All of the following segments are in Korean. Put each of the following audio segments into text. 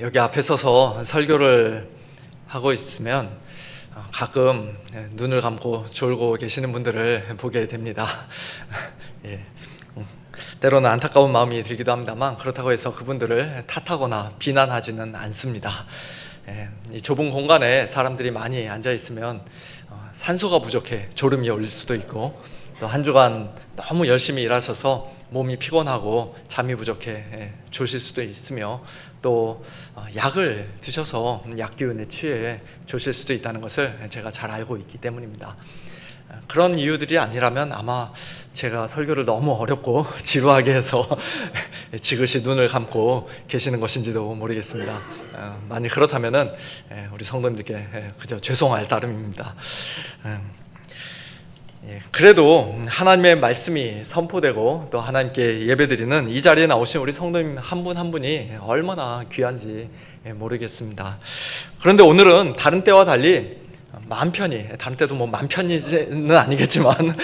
여기 앞에 서서 설교를 하고 있으면 가끔 눈을 감고 졸고 계시는 분들을 보게 됩니다. 예. 때로는 안타까운 마음이 들기도 합니다만 그렇다고 해서 그분들을 탓하거나 비난하지는 않습니다. 이 좁은 공간에 사람들이 많이 앉아 있으면 산소가 부족해 졸음이 올 수도 있고, 또 한 주간 너무 열심히 일하셔서 몸이 피곤하고 잠이 부족해 조실 수도 있으며, 또 약을 드셔서 약 기운에 취해 조실 수도 있다는 것을 제가 잘 알고 있기 때문입니다. 그런 이유들이 아니라면 아마 제가 설교를 너무 어렵고 지루하게 해서 지그시 눈을 감고 계시는 것인지도 모르겠습니다. 만약 그렇다면은 우리 성도님들께 그저 죄송할 따름입니다. 그래도 하나님의 말씀이 선포되고 또 하나님께 예배드리는 이 자리에 나오신 우리 성도님 한 분 한 분이 얼마나 귀한지 모르겠습니다. 그런데 오늘은 다른 때와 달리 마음 편히, 다른 때도 뭐 마음 편히는 아니겠지만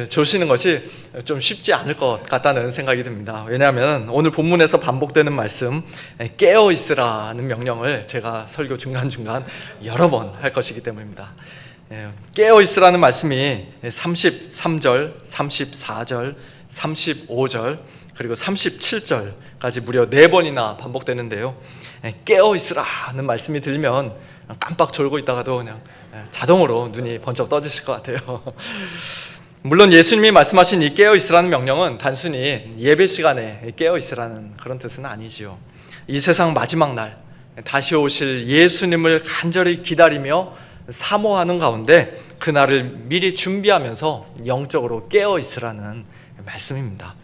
조시는 것이 좀 쉽지 않을 것 같다는 생각이 듭니다. 왜냐하면 오늘 본문에서 반복되는 말씀, 깨어 있으라는 명령을 제가 설교 중간중간 여러 번 할 것이기 때문입니다. 깨어 있으라는 말씀이 33절, 34절, 35절, 그리고 37절까지 무려 4번이나 반복되는데요. 깨어 있으라는 말씀이 들리면 깜빡 졸고 있다가도 그냥 자동으로 눈이 번쩍 떠지실 것 같아요. 물론 예수님이 말씀하신 이 깨어 있으라는 명령은 단순히 예배 시간에 깨어 있으라는 그런 뜻은 아니지요. 이 세상 마지막 날 다시 오실 예수님을 간절히 기다리며 사모하는 가운데 그날을 미리 준비하면서 영적으로 깨어 있으라는 말씀입니다.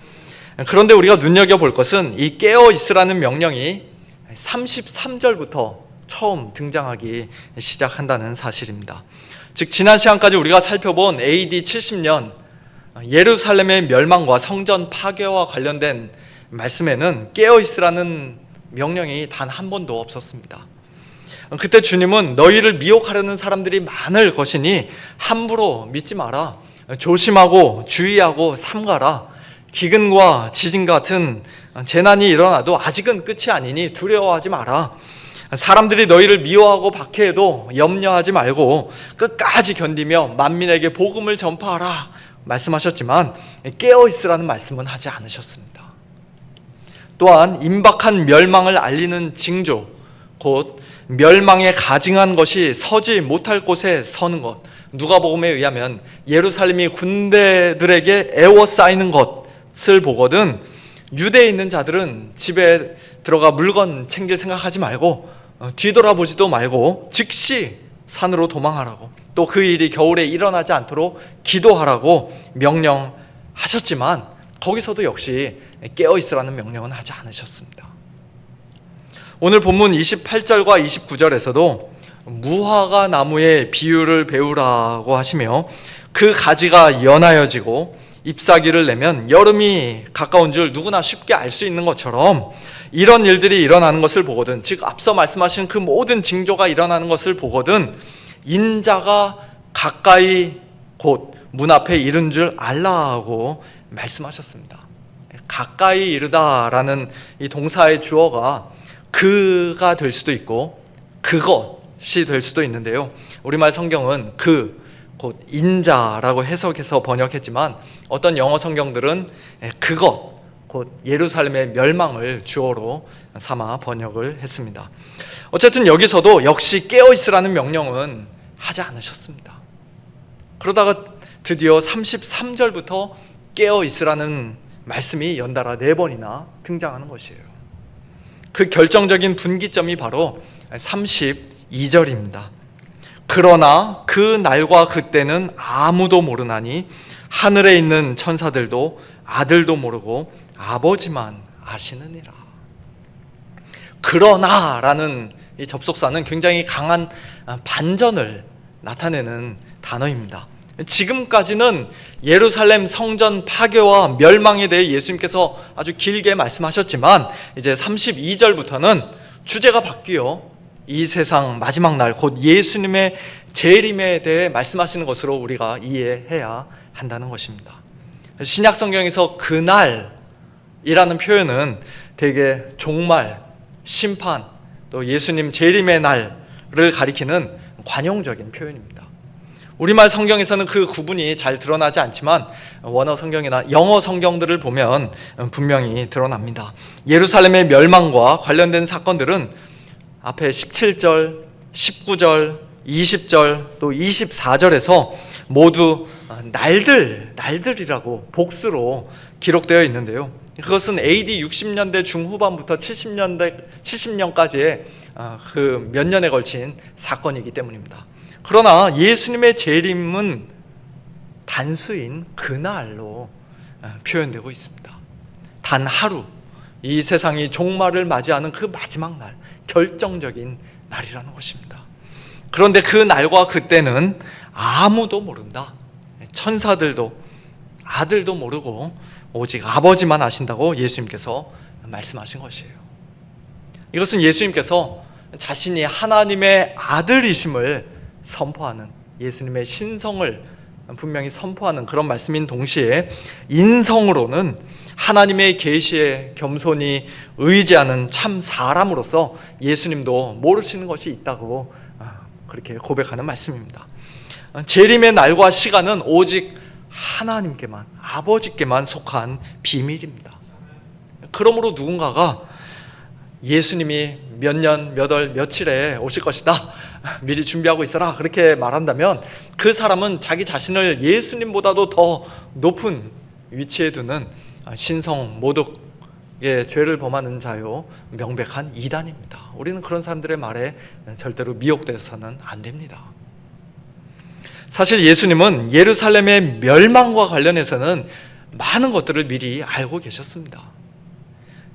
그런데 우리가 눈여겨볼 것은 이 깨어 있으라는 명령이 33절부터 처음 등장하기 시작한다는 사실입니다. 즉 지난 시간까지 우리가 살펴본 AD 70년 예루살렘의 멸망과 성전 파괴와 관련된 말씀에는 깨어 있으라는 명령이 단 한 번도 없었습니다. 그때 주님은 너희를 미혹하려는 사람들이 많을 것이니 함부로 믿지 마라. 조심하고 주의하고 삼가라. 기근과 지진 같은 재난이 일어나도 아직은 끝이 아니니 두려워하지 마라. 사람들이 너희를 미워하고 박해해도 염려하지 말고 끝까지 견디며 만민에게 복음을 전파하라 말씀하셨지만 깨어있으라는 말씀은 하지 않으셨습니다. 또한 임박한 멸망을 알리는 징조, 곧 멸망에 가증한 것이 서지 못할 곳에 서는 것, 누가복음에 의하면 예루살렘이 군대들에게 에워싸이는 것을 보거든 유대에 있는 자들은 집에 들어가 물건 챙길 생각하지 말고 뒤돌아보지도 말고 즉시 산으로 도망하라고, 또 그 일이 겨울에 일어나지 않도록 기도하라고 명령하셨지만 거기서도 역시 깨어있으라는 명령은 하지 않으셨습니다. 오늘 본문 28절과 29절에서도 무화과 나무의 비유를 배우라고 하시며 그 가지가 연하여지고 잎사귀를 내면 여름이 가까운 줄 누구나 쉽게 알 수 있는 것처럼 이런 일들이 일어나는 것을 보거든, 즉 앞서 말씀하신 그 모든 징조가 일어나는 것을 보거든 인자가 가까이 곧 문 앞에 이른 줄 알라고 말씀하셨습니다. 가까이 이르다라는 이 동사의 주어가 그가 될 수도 있고 그것이 될 수도 있는데요, 우리말 성경은 곧 인자라고 해석해서 번역했지만 어떤 영어 성경들은 그것, 곧 예루살렘의 멸망을 주어로 삼아 번역을 했습니다. 어쨌든 여기서도 역시 깨어있으라는 명령은 하지 않으셨습니다. 그러다가 드디어 33절부터 깨어있으라는 말씀이 연달아 4번이나 등장하는 것이에요. 그 결정적인 분기점이 바로 32절입니다. 그러나 그 날과 그때는 아무도 모르나니 하늘에 있는 천사들도 아들도 모르고 아버지만 아시느니라. 그러나라는 이 접속사는 굉장히 강한 반전을 나타내는 단어입니다. 지금까지는 예루살렘 성전 파괴와 멸망에 대해 예수님께서 아주 길게 말씀하셨지만 이제 32절부터는 주제가 바뀌어 이 세상 마지막 날 곧 예수님의 재림에 대해 말씀하시는 것으로 우리가 이해해야 한다는 것입니다. 신약 성경에서 그날이라는 표현은 대개 종말, 심판, 또 예수님 재림의 날을 가리키는 관용적인 표현입니다. 우리말 성경에서는 그 구분이 잘 드러나지 않지만 원어 성경이나 영어 성경들을 보면 분명히 드러납니다. 예루살렘의 멸망과 관련된 사건들은 앞에 17절, 19절, 20절 또 24절에서 모두 날들이라고 복수로 기록되어 있는데요. 그것은 AD 60년대 중후반부터 70년까지의 그 몇 년에 걸친 사건이기 때문입니다. 그러나 예수님의 재림은 단수인 그날로 표현되고 있습니다. 단 하루, 이 세상이 종말을 맞이하는 그 마지막 날, 결정적인 날이라는 것입니다. 그런데 그 날과 그때는 아무도 모른다. 천사들도 아들도 모르고 오직 아버지만 아신다고 예수님께서 말씀하신 것이에요. 이것은 예수님께서 자신이 하나님의 아들이심을 선포하는, 예수님의 신성을 분명히 선포하는 그런 말씀인 동시에 인성으로는 하나님의 계시에 겸손히 의지하는 참 사람으로서 예수님도 모르시는 것이 있다고 그렇게 고백하는 말씀입니다. 재림의 날과 시간은 오직 하나님께만, 아버지께만 속한 비밀입니다. 그러므로 누군가가 예수님이 몇 년, 몇 월, 며칠에 오실 것이다, 미리 준비하고 있어라, 그렇게 말한다면 그 사람은 자기 자신을 예수님보다도 더 높은 위치에 두는 신성 모독의 죄를 범하는 자요, 명백한 이단입니다. 우리는 그런 사람들의 말에 절대로 미혹되어서는 안 됩니다. 사실 예수님은 예루살렘의 멸망과 관련해서는 많은 것들을 미리 알고 계셨습니다.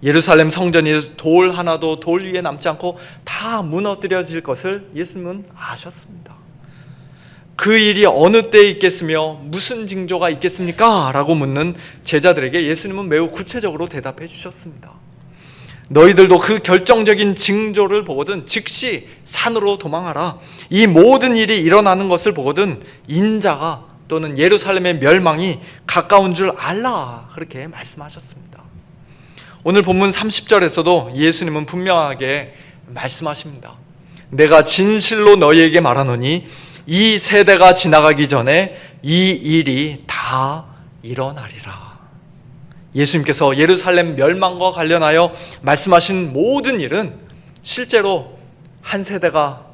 예루살렘 성전이 돌 하나도 돌 위에 남지 않고 다 무너뜨려질 것을 예수님은 아셨습니다. 그 일이 어느 때에 있겠으며 무슨 징조가 있겠습니까? 라고 묻는 제자들에게 예수님은 매우 구체적으로 대답해 주셨습니다. 너희들도 그 결정적인 징조를 보거든 즉시 산으로 도망하라. 이 모든 일이 일어나는 것을 보거든 인자가 또는 예루살렘의 멸망이 가까운 줄 알라. 그렇게 말씀하셨습니다. 오늘 본문 30절에서도 예수님은 분명하게 말씀하십니다. 내가 진실로 너희에게 말하노니 이 세대가 지나가기 전에 이 일이 다 일어나리라. 예수님께서 예루살렘 멸망과 관련하여 말씀하신 모든 일은 실제로 한 세대가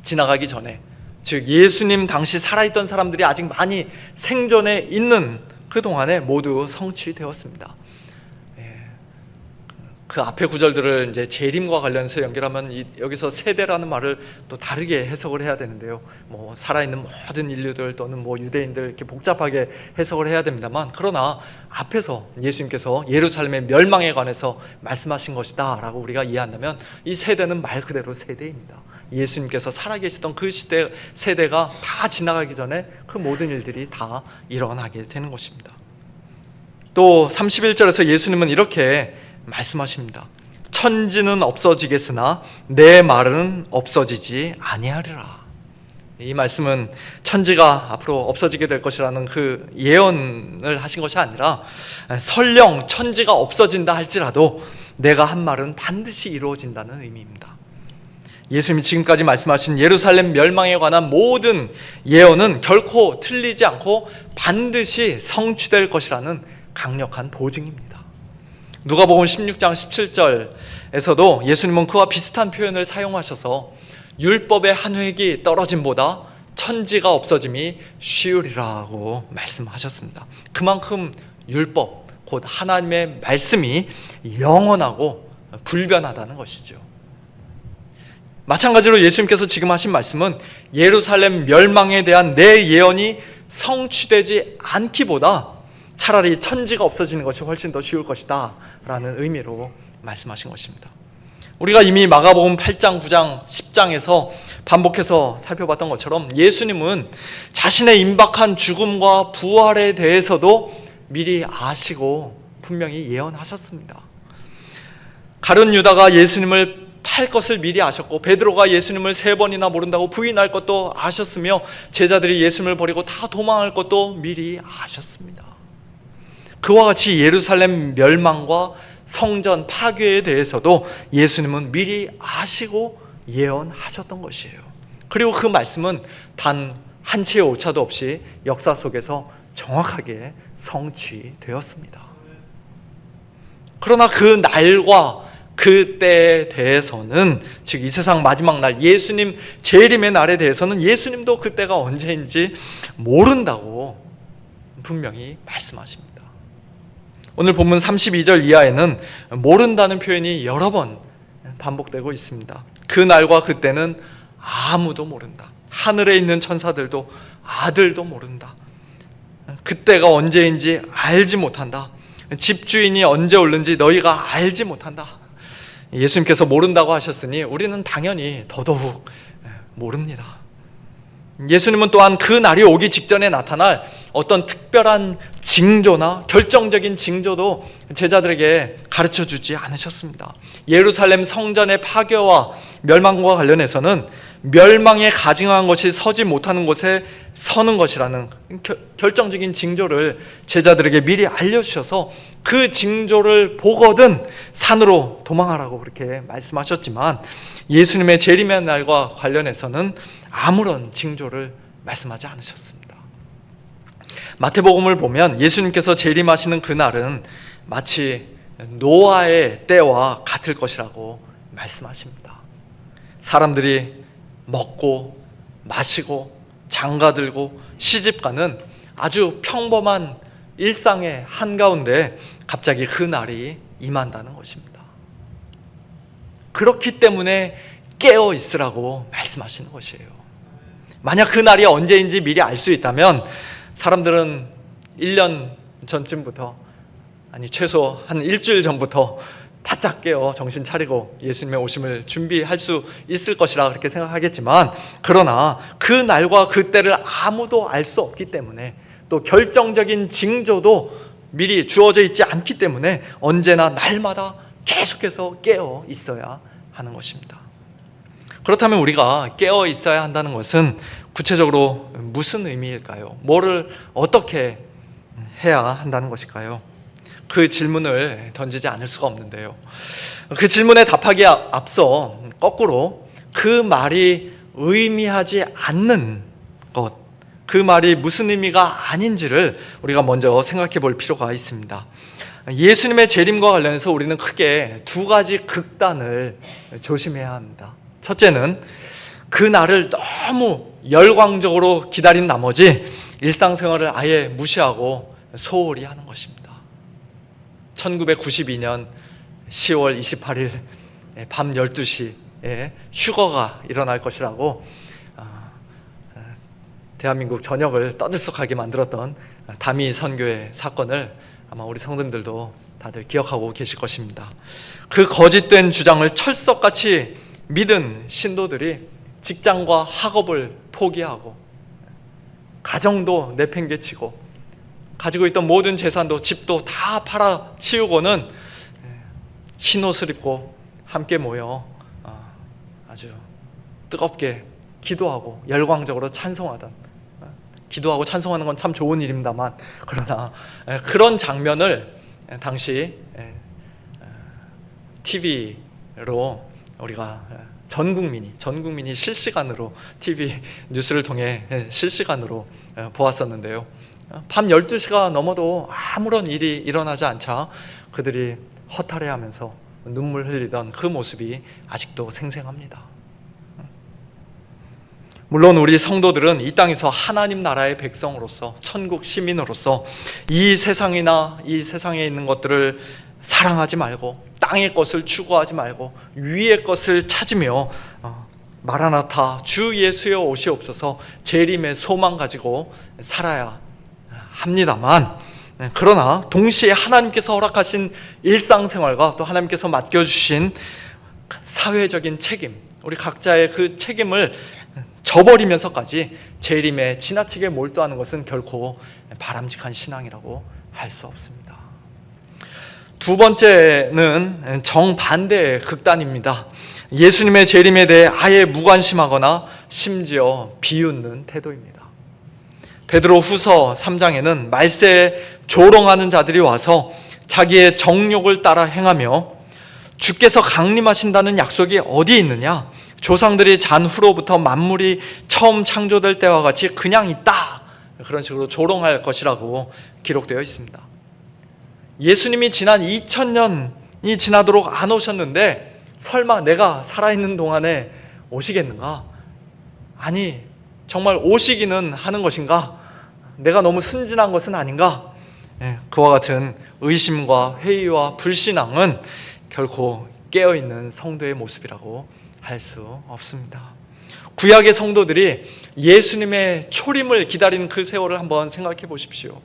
지나가기 전에, 즉 예수님 당시 살아있던 사람들이 아직 많이 생존해 있는 그 동안에 모두 성취되었습니다. 그 앞에 구절들을 이제 재림과 관련해서 연결하면 여기서 세대라는 말을 또 다르게 해석을 해야 되는데요. 뭐 살아있는 모든 인류들 또는 뭐 유대인들 이렇게 복잡하게 해석을 해야 됩니다만, 그러나 앞에서 예수님께서 예루살렘의 멸망에 관해서 말씀하신 것이다라고 우리가 이해한다면 이 세대는 말 그대로 세대입니다. 예수님께서 살아계시던 그 시대 세대가 다 지나가기 전에 그 모든 일들이 다 일어나게 되는 것입니다. 또 31절에서 예수님은 이렇게 말씀하십니다. 천지는 없어지겠으나 내 말은 없어지지 아니하리라. 이 말씀은 천지가 앞으로 없어지게 될 것이라는 그 예언을 하신 것이 아니라 설령 천지가 없어진다 할지라도 내가 한 말은 반드시 이루어진다는 의미입니다. 예수님이 지금까지 말씀하신 예루살렘 멸망에 관한 모든 예언은 결코 틀리지 않고 반드시 성취될 것이라는 강력한 보증입니다. 누가복음 16장 17절에서도 예수님은 그와 비슷한 표현을 사용하셔서 율법의 한 획이 떨어짐보다 천지가 없어짐이 쉬우리라고 말씀하셨습니다. 그만큼 율법, 곧 하나님의 말씀이 영원하고 불변하다는 것이죠. 마찬가지로 예수님께서 지금 하신 말씀은 예루살렘 멸망에 대한 내 예언이 성취되지 않기보다 차라리 천지가 없어지는 것이 훨씬 더 쉬울 것이다 라는 의미로 말씀하신 것입니다. 우리가 이미 마가복음 8장, 9장, 10장에서 반복해서 살펴봤던 것처럼 예수님은 자신의 임박한 죽음과 부활에 대해서도 미리 아시고 분명히 예언하셨습니다. 가룟 유다가 예수님을 팔 것을 미리 아셨고, 베드로가 예수님을 3번이나 모른다고 부인할 것도 아셨으며, 제자들이 예수님을 버리고 다 도망할 것도 미리 아셨습니다. 그와 같이 예루살렘 멸망과 성전 파괴에 대해서도 예수님은 미리 아시고 예언하셨던 것이에요. 그리고 그 말씀은 단 한 치의 오차도 없이 역사 속에서 정확하게 성취되었습니다. 그러나 그 날과 그 때에 대해서는, 즉 이 세상 마지막 날, 예수님 재림의 날에 대해서는 예수님도 그 때가 언제인지 모른다고 분명히 말씀하십니다. 오늘 본문 32절 이하에는 모른다는 표현이 여러 번 반복되고 있습니다. 그 날과 그 때는 아무도 모른다. 하늘에 있는 천사들도 아들도 모른다. 그때가 언제인지 알지 못한다. 집주인이 언제 오는지 너희가 알지 못한다. 예수님께서 모른다고 하셨으니 우리는 당연히 더더욱 모릅니다. 예수님은 또한 그 날이 오기 직전에 나타날 어떤 특별한 징조나 결정적인 징조도 제자들에게 가르쳐주지 않으셨습니다. 예루살렘 성전의 파괴와 멸망과 관련해서는 멸망에 가증한 것이 서지 못하는 곳에 서는 것이라는 결정적인 징조를 제자들에게 미리 알려주셔서 그 징조를 보거든 산으로 도망하라고 그렇게 말씀하셨지만, 예수님의 재림의 날과 관련해서는 아무런 징조를 말씀하지 않으셨습니다. 마태복음을 보면 예수님께서 재림하시는 그날은 마치 노아의 때와 같을 것이라고 말씀하십니다. 사람들이 먹고 마시고 장가들고 시집가는 아주 평범한 일상의 한가운데 갑자기 그 날이 임한다는 것입니다. 그렇기 때문에 깨어 있으라고 말씀하시는 것이에요. 만약 그 날이 언제인지 미리 알 수 있다면 사람들은 1년 전쯤부터, 아니 최소 한 일주일 전부터 바짝 깨어 정신 차리고 예수님의 오심을 준비할 수 있을 것이라 그렇게 생각하겠지만, 그러나 그 날과 그 때를 아무도 알 수 없기 때문에, 또 결정적인 징조도 미리 주어져 있지 않기 때문에 언제나 날마다 계속해서 깨어 있어야 하는 것입니다. 그렇다면 우리가 깨어 있어야 한다는 것은 구체적으로 무슨 의미일까요? 뭐를 어떻게 해야 한다는 것일까요? 그 질문을 던지지 않을 수가 없는데요, 그 질문에 답하기에 앞서 거꾸로 그 말이 의미하지 않는 것, 그 말이 무슨 의미가 아닌지를 우리가 먼저 생각해 볼 필요가 있습니다. 예수님의 재림과 관련해서 우리는 크게 두 가지 극단을 조심해야 합니다. 첫째는 그 날을 너무 열광적으로 기다린 나머지 일상생활을 아예 무시하고 소홀히 하는 것입니다. 1992년 10월 28일 밤 12시에 휴거가 일어날 것이라고 대한민국 전역을 떠들썩하게 만들었던 다미 선교의 사건을 아마 우리 성도님들도 다들 기억하고 계실 것입니다. 그 거짓된 주장을 철석같이 믿은 신도들이 직장과 학업을 포기하고 가정도 내팽개치고 가지고 있던 모든 재산도 집도 다 팔아치우고는 흰옷을 입고 함께 모여 아주 뜨겁게 기도하고 열광적으로 찬송하던, 기도하고 찬송하는 건 참 좋은 일입니다만, 그러나 그런 장면을 당시 TV로 우리가 전 국민이 실시간으로 TV 뉴스를 통해 실시간으로 보았었는데요, 밤 12시가 넘어도 아무런 일이 일어나지 않자 그들이 허탈해하면서 눈물 흘리던 그 모습이 아직도 생생합니다. 물론 우리 성도들은 이 땅에서 하나님 나라의 백성으로서, 천국 시민으로서 이 세상이나 이 세상에 있는 것들을 사랑하지 말고 땅의 것을 추구하지 말고 위의 것을 찾으며 마라나타 주 예수여 오시옵소서 재림의 소망 가지고 살아야 합니다만, 그러나 동시에 하나님께서 허락하신 일상생활과 또 하나님께서 맡겨주신 사회적인 책임, 우리 각자의 그 책임을 저버리면서까지 재림에 지나치게 몰두하는 것은 결코 바람직한 신앙이라고 할 수 없습니다. 두 번째는 정반대의 극단입니다. 예수님의 재림에 대해 아예 무관심하거나 심지어 비웃는 태도입니다. 베드로 후서 3장에는 말세에 조롱하는 자들이 와서 자기의 정욕을 따라 행하며 주께서 강림하신다는 약속이 어디에 있느냐? 조상들이 잔 후로부터 만물이 처음 창조될 때와 같이 그냥 있다. 그런 식으로 조롱할 것이라고 기록되어 있습니다. 예수님이 지난 2000년이 지나도록 안 오셨는데 설마 내가 살아있는 동안에 오시겠는가? 아니, 정말 오시기는 하는 것인가? 내가 너무 순진한 것은 아닌가? 그와 같은 의심과 회의와 불신앙은 결코 깨어있는 성도의 모습이라고 할 수 없습니다. 구약의 성도들이 예수님의 초림을 기다리는 그 세월을 한번 생각해 보십시오.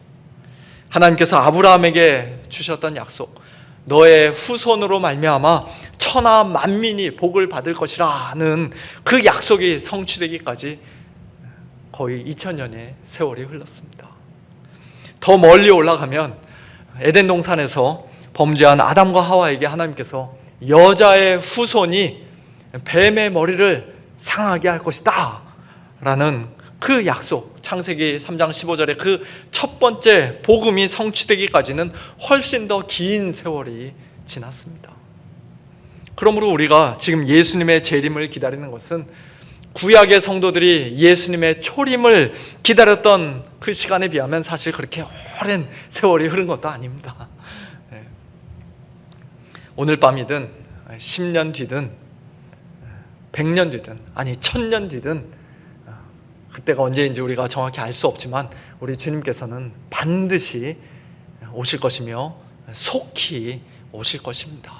하나님께서 아브라함에게 주셨던 약속, 너의 후손으로 말미암아 천하 만민이 복을 받을 것이라는 그 약속이 성취되기까지 거의 2000년의 세월이 흘렀습니다. 더 멀리 올라가면 에덴 동산에서 범죄한 아담과 하와에게 하나님께서 여자의 후손이 뱀의 머리를 상하게 할 것이다 라는 그 약속, 창세기 3장 15절에 그 첫 번째 복음이 성취되기까지는 훨씬 더 긴 세월이 지났습니다. 그러므로 우리가 지금 예수님의 재림을 기다리는 것은 구약의 성도들이 예수님의 초림을 기다렸던 그 시간에 비하면 사실 그렇게 오랜 세월이 흐른 것도 아닙니다. 오늘 밤이든 10년 뒤든 100년 뒤든, 아니 1000년 뒤든, 그때가 언제인지 우리가 정확히 알 수 없지만 우리 주님께서는 반드시 오실 것이며 속히 오실 것입니다.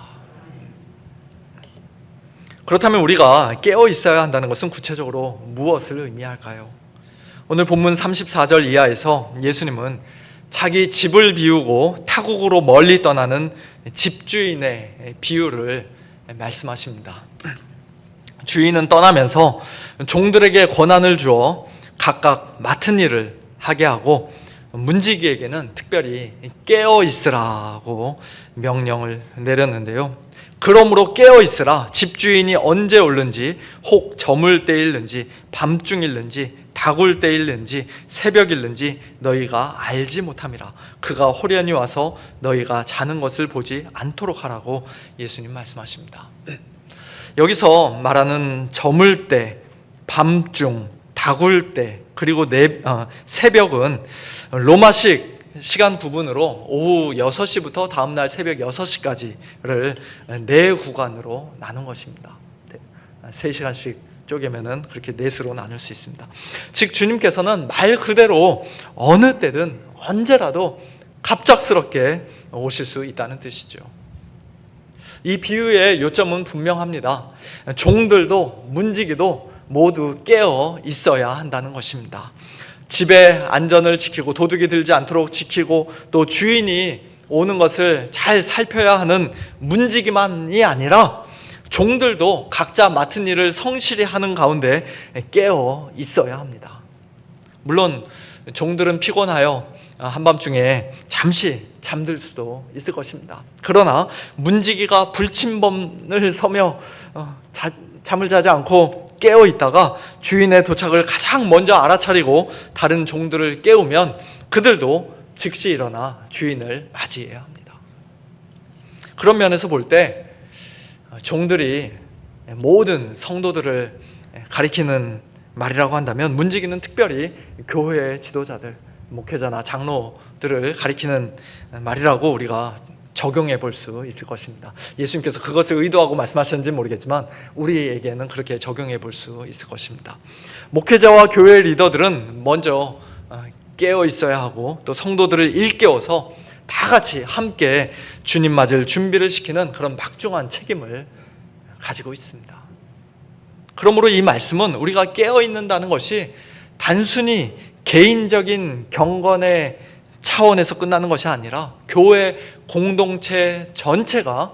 그렇다면 우리가 깨어 있어야 한다는 것은 구체적으로 무엇을 의미할까요? 오늘 본문 34절 이하에서 예수님은 자기 집을 비우고 타국으로 멀리 떠나는 집주인의 비유를 말씀하십니다. 주인은 떠나면서 종들에게 권한을 주어 각각 맡은 일을 하게 하고 문지기에게는 특별히 깨어 있으라고 명령을 내렸는데요. 그러므로 깨어 있으라. 집주인이 언제 오는지, 혹 저물 때일는지, 밤중일는지, 다굴 때일는지, 새벽일는지 너희가 알지 못함이라. 그가 호련히 와서 너희가 자는 것을 보지 않도록 하라고 예수님 말씀하십니다. 여기서 말하는 저물 때, 밤중, 다굴 때, 그리고 새벽은 로마식 시간 구분으로 오후 6시부터 다음날 새벽 6시까지를 4구간으로 나눈 것입니다. 3시간씩 쪼개면은 그렇게 4수로 나눌 수 있습니다. 즉 주님께서는 말 그대로 어느 때든 언제라도 갑작스럽게 오실 수 있다는 뜻이죠. 이 비유의 요점은 분명합니다. 종들도 문지기도 모두 깨어 있어야 한다는 것입니다. 집의 안전을 지키고 도둑이 들지 않도록 지키고 또 주인이 오는 것을 잘 살펴야 하는 문지기만이 아니라 종들도 각자 맡은 일을 성실히 하는 가운데 깨어 있어야 합니다. 물론 종들은 피곤하여 한밤중에 잠시 잠들 수도 있을 것입니다. 그러나 문지기가 불침범을 서며 잠을 자지 않고 깨어 있다가 주인의 도착을 가장 먼저 알아차리고 다른 종들을 깨우면 그들도 즉시 일어나 주인을 맞이해야 합니다. 그런 면에서 볼 때 종들이 모든 성도들을 가리키는 말이라고 한다면 문지기는 특별히 교회의 지도자들, 목회자나 장로들을 가리키는 말이라고 우리가 적용해 볼 수 있을 것입니다. 예수님께서 그것을 의도하고 말씀하셨는지는 모르겠지만 우리에게는 그렇게 적용해 볼 수 있을 것입니다. 목회자와 교회 리더들은 먼저 깨어 있어야 하고 또 성도들을 일깨워서 다 같이 함께 주님 맞을 준비를 시키는 그런 막중한 책임을 가지고 있습니다. 그러므로 이 말씀은 우리가 깨어 있는다는 것이 단순히 개인적인 경건의 차원에서 끝나는 것이 아니라 교회 공동체 전체가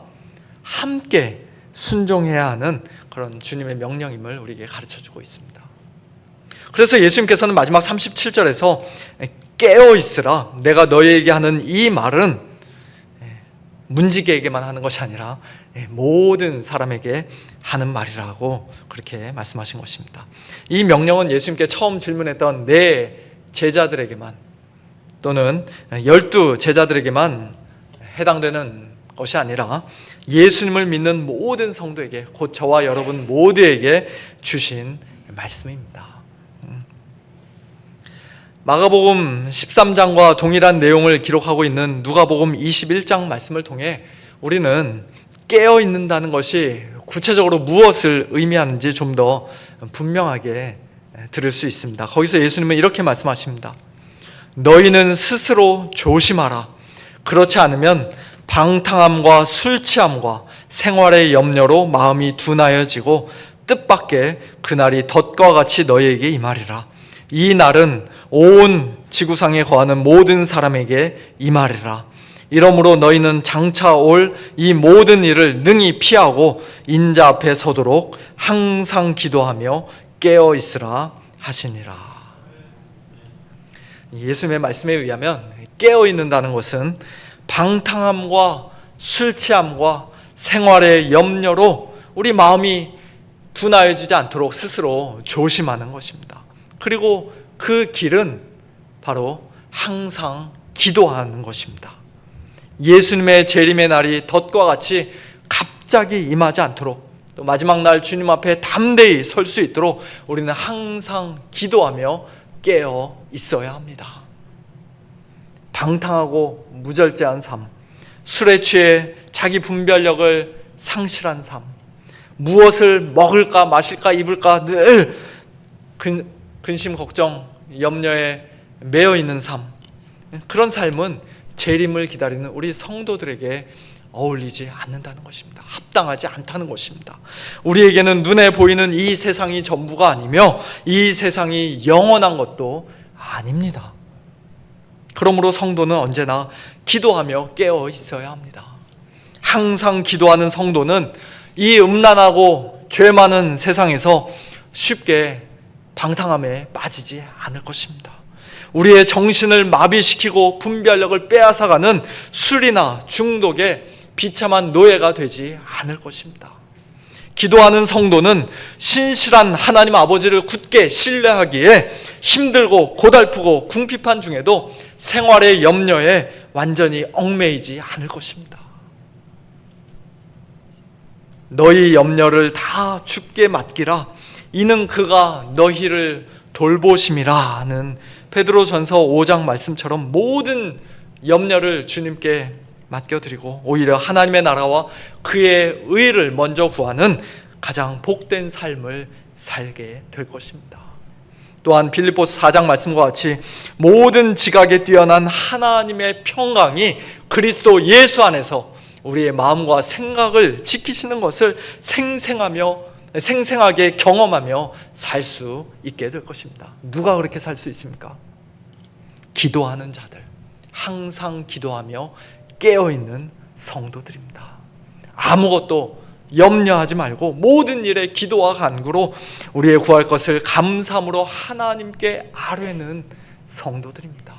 함께 순종해야 하는 그런 주님의 명령임을 우리에게 가르쳐주고 있습니다. 그래서 예수님께서는 마지막 37절에서 깨어 있으라. 내가 너희에게 하는 이 말은 문지기에게만 하는 것이 아니라 모든 사람에게 하는 말이라고 그렇게 말씀하신 것입니다. 이 명령은 예수님께 처음 질문했던 네 제자들에게만 또는 12 제자들에게만 해당되는 것이 아니라 예수님을 믿는 모든 성도에게, 곧 저와 여러분 모두에게 주신 말씀입니다. 마가복음 13장과 동일한 내용을 기록하고 있는 누가복음 21장 말씀을 통해 우리는 깨어 있는다는 것이 구체적으로 무엇을 의미하는지 좀 더 분명하게 들을 수 있습니다. 거기서 예수님은 이렇게 말씀하십니다. 너희는 스스로 조심하라. 그렇지 않으면 방탕함과 술 취함과 생활의 염려로 마음이 둔하여지고 뜻밖의 그날이 덫과 같이 너희에게 임하리라. 이 날은 온 지구상에 거하는 모든 사람에게 임하리라. 이러므로 너희는 장차 올 이 모든 일을 능히 피하고 인자 앞에 서도록 항상 기도하며 깨어 있으라 하시니라. 예수님의 말씀에 의하면 깨어 있는다는 것은 방탕함과 술 취함과 생활의 염려로 우리 마음이 둔하여지지 않도록 스스로 조심하는 것입니다. 그리고 그 길은 바로 항상 기도하는 것입니다. 예수님의 재림의 날이 덫과 같이 갑자기 임하지 않도록, 또 마지막 날 주님 앞에 담대히 설 수 있도록 우리는 항상 기도하며 깨어 있어야 합니다. 방탕하고 무절제한 삶, 술에 취해 자기 분별력을 상실한 삶, 무엇을 먹을까 마실까 입을까 늘 근심 걱정 염려에 매여 있는 삶, 그런 삶은 재림을 기다리는 우리 성도들에게 어울리지 않는다는 것입니다. 합당하지 않다는 것입니다. 우리에게는 눈에 보이는 이 세상이 전부가 아니며 이 세상이 영원한 것도 아닙니다. 그러므로 성도는 언제나 기도하며 깨어 있어야 합니다. 항상 기도하는 성도는 이 음란하고 죄 많은 세상에서 쉽게 방탕함에 빠지지 않을 것입니다. 우리의 정신을 마비시키고 분별력을 빼앗아가는 술이나 중독에 비참한 노예가 되지 않을 것입니다. 기도하는 성도는 신실한 하나님 아버지를 굳게 신뢰하기에 힘들고 고달프고 궁핍한 중에도 생활의 염려에 완전히 얽매이지 않을 것입니다. 너희 염려를 다 주께 맡기라. 이는 그가 너희를 돌보심이라 하는 베드로전서 5장 말씀처럼 모든 염려를 주님께 맡겨드리고 오히려 하나님의 나라와 그의 의를 먼저 구하는 가장 복된 삶을 살게 될 것입니다. 또한 빌립보서 4장 말씀과 같이 모든 지각에 뛰어난 하나님의 평강이 그리스도 예수 안에서 우리의 마음과 생각을 지키시는 것을 생생하게 경험하며 살 수 있게 될 것입니다. 누가 그렇게 살 수 있습니까? 기도하는 자들, 항상 기도하며 깨어있는 성도들입니다. 아무것도 염려하지 말고 모든 일에 기도와 간구로 우리의 구할 것을 감사함으로 하나님께 아뢰는 성도들입니다.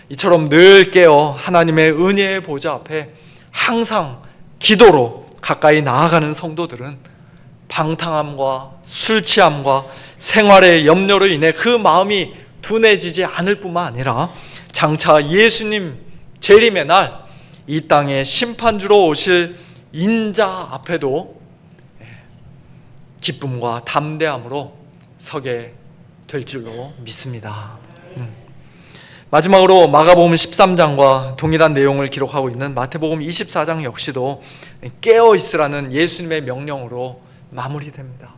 이처럼 늘 깨어 하나님의 은혜의 보좌 앞에 항상 기도로 가까이 나아가는 성도들은 방탕함과 술 취함과 생활의 염려로 인해 그 마음이 둔해지지 않을 뿐만 아니라 장차 예수님 재림의 날 이 땅에 심판주로 오실 인자 앞에도 기쁨과 담대함으로 서게 될 줄로 믿습니다. 마지막으로 마가복음 13장과 동일한 내용을 기록하고 있는 마태복음 24장 역시도 깨어있으라는 예수님의 명령으로 마무리됩니다.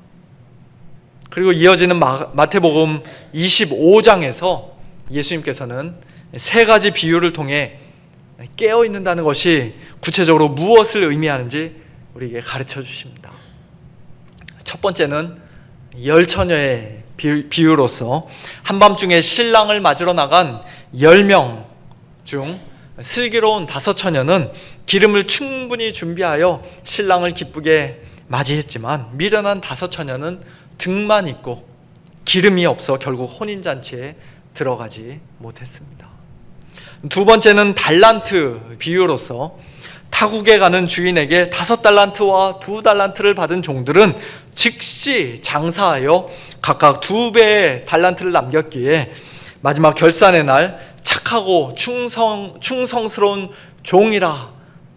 그리고 이어지는 마태복음 25장에서 예수님께서는 세 가지 비유를 통해 깨어있는다는 것이 구체적으로 무엇을 의미하는지 우리에게 가르쳐 주십니다. 첫 번째는 열처녀의 비유로서 한밤중에 신랑을 맞으러 나간 10명 중 슬기로운 5처녀는 기름을 충분히 준비하여 신랑을 기쁘게 맞이했지만 미련한 5처녀는 등만 있고 기름이 없어 결국 혼인잔치에 들어가지 못했습니다. 두 번째는 달란트 비유로서 타국에 가는 주인에게 5달란트와 2달란트를 받은 종들은 즉시 장사하여 각각 2배의 달란트를 남겼기에 마지막 결산의 날 착하고 충성스러운 종이라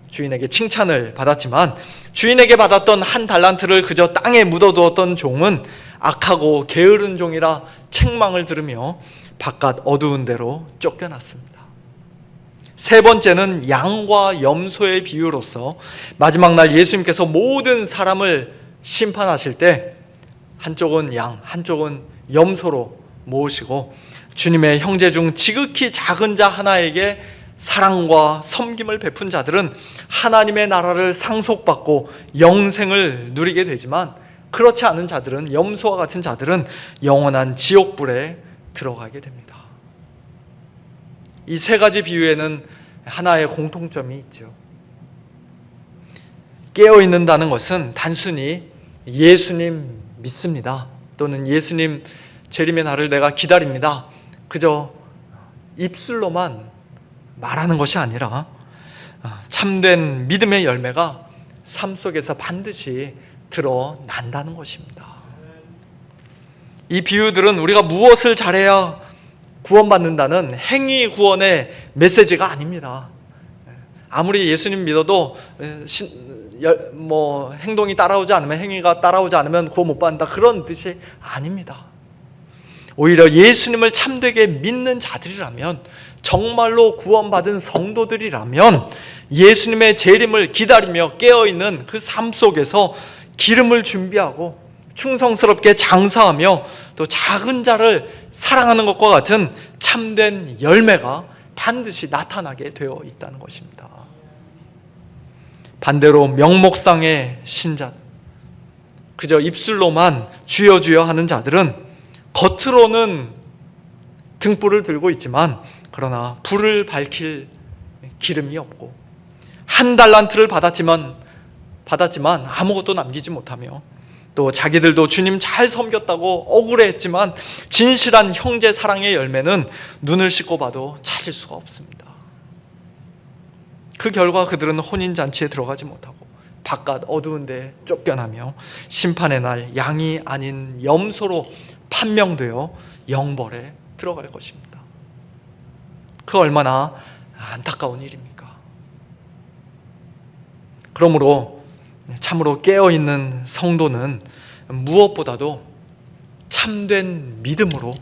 주인에게 칭찬을 받았지만 주인에게 받았던 한 달란트를 그저 땅에 묻어두었던 종은 악하고 게으른 종이라 책망을 들으며 바깥 어두운 데로 쫓겨났습니다. 세 번째는 양과 염소의 비유로서 마지막 날 예수님께서 모든 사람을 심판하실 때 한쪽은 양, 한쪽은 염소로 모으시고 주님의 형제 중 지극히 작은 자 하나에게 사랑과 섬김을 베푼 자들은 하나님의 나라를 상속받고 영생을 누리게 되지만 그렇지 않은 자들은, 염소와 같은 자들은 영원한 지옥불에 들어가게 됩니다. 이 세 가지 비유에는 하나의 공통점이 있죠. 깨어있는다는 것은 단순히 예수님 믿습니다, 또는 예수님 재림의 날을 내가 기다립니다, 그저 입술로만 말하는 것이 아니라 참된 믿음의 열매가 삶 속에서 반드시 드러난다는 것입니다. 이 비유들은 우리가 무엇을 잘해야 구원받는다는 행위 구원의 메시지가 아닙니다. 아무리 예수님 믿어도 행동이 따라오지 않으면, 행위가 따라오지 않으면 구원 못 받는다, 그런 뜻이 아닙니다. 오히려 예수님을 참되게 믿는 자들이라면, 정말로 구원받은 성도들이라면 예수님의 재림을 기다리며 깨어있는 그 삶 속에서 기름을 준비하고 충성스럽게 장사하며 또 작은 자를 사랑하는 것과 같은 참된 열매가 반드시 나타나게 되어 있다는 것입니다. 반대로 명목상의 신자, 그저 입술로만 주여 주여 하는 자들은 겉으로는 등불을 들고 있지만 그러나 불을 밝힐 기름이 없고, 한 달란트를 받았지만 아무것도 남기지 못하며, 또 자기들도 주님 잘 섬겼다고 억울해했지만 진실한 형제 사랑의 열매는 눈을 씻고 봐도 찾을 수가 없습니다. 그 결과 그들은 혼인잔치에 들어가지 못하고 바깥 어두운 데에 쫓겨나며 심판의 날 양이 아닌 염소로 판명되어 영벌에 들어갈 것입니다. 그 얼마나 안타까운 일입니까? 그러므로 참으로 깨어있는 성도는 무엇보다도 참된 믿음으로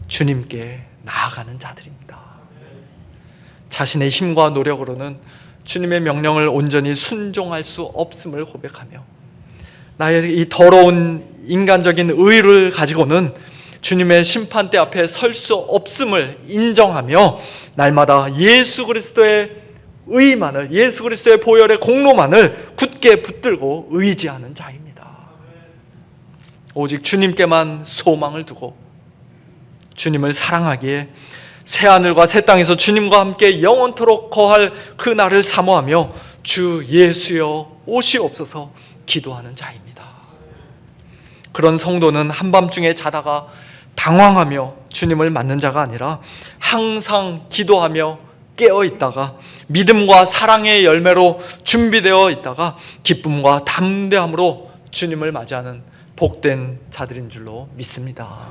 주님께 나아가는 자들입니다. 자신의 힘과 노력으로는 주님의 명령을 온전히 순종할 수 없음을 고백하며, 나의 이 더러운 인간적인 의를 가지고는 주님의 심판대 앞에 설 수 없음을 인정하며 날마다 예수 그리스도의 의만을, 예수 그리스도의 보혈의 공로만을 굳게 붙들고 의지하는 자입니다. 오직 주님께만 소망을 두고 주님을 사랑하기에 새하늘과 새 땅에서 주님과 함께 영원토록 거할 그 날을 사모하며 주 예수여 오시옵소서 기도하는 자입니다. 그런 성도는 한밤중에 자다가 당황하며 주님을 맞는 자가 아니라 항상 기도하며 깨어 있다가 믿음과 사랑의 열매로 준비되어 있다가 기쁨과 담대함으로 주님을 맞이하는 복된 자들인 줄로 믿습니다.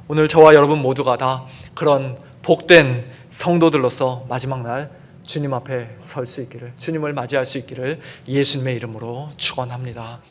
오늘 저와 여러분 모두가 다 그런 복된 성도들로서 마지막 날 주님 앞에 설 수 있기를, 주님을 맞이할 수 있기를 예수님의 이름으로 축원합니다.